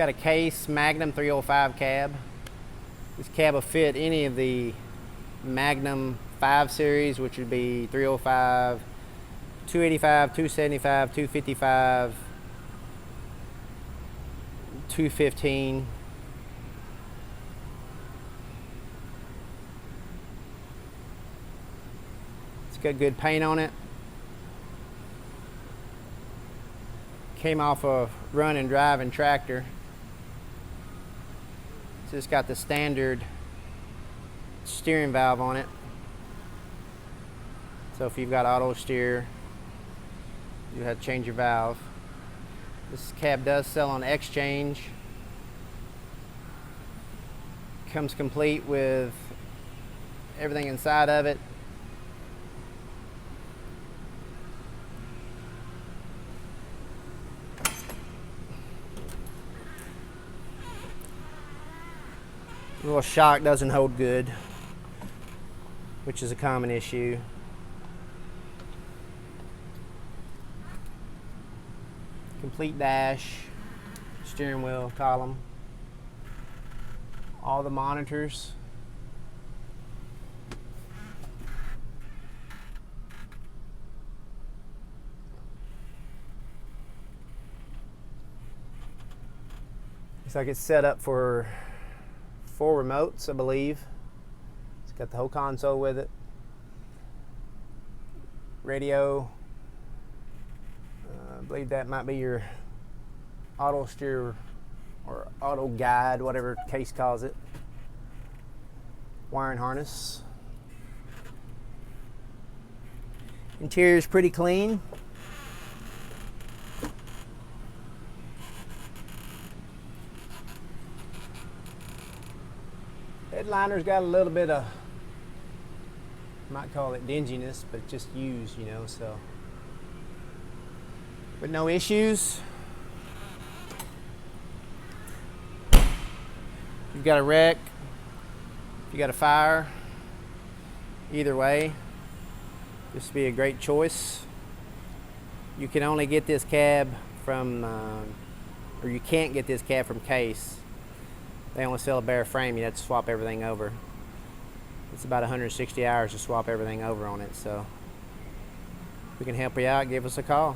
got a CaseIH Magnum 305 cab. This cab will fit any of the Magnum 5 series, which would be 305, 285, 275, 255, 215. It's got good paint on it. Came off a run and driving tractor. It's just got the standard steering valve on it. So if you've got auto steer, you have to change your valve. This cab does sell on exchange. Comes complete with everything inside of it. The little shock doesn't hold good, which is a common issue. Complete dash, steering wheel column, all the monitors. Looks like it's set up for 4 remotes, I believe. It's got the whole console with it. Radio. I believe that might be your auto steer or auto guide, whatever Case calls it. Wiring harness. Interior is pretty clean. Headliner's got a little bit of, might call it dinginess, but just used, you know, so. But no issues. You've got a wreck, you got a fire, either way, this would be a great choice. You can only get this cab from, or you can't get this cab from Case. They only sell a bare frame. You have to swap everything over. It's about 160 hours to swap everything over on it. So if we can help you out, give us a call.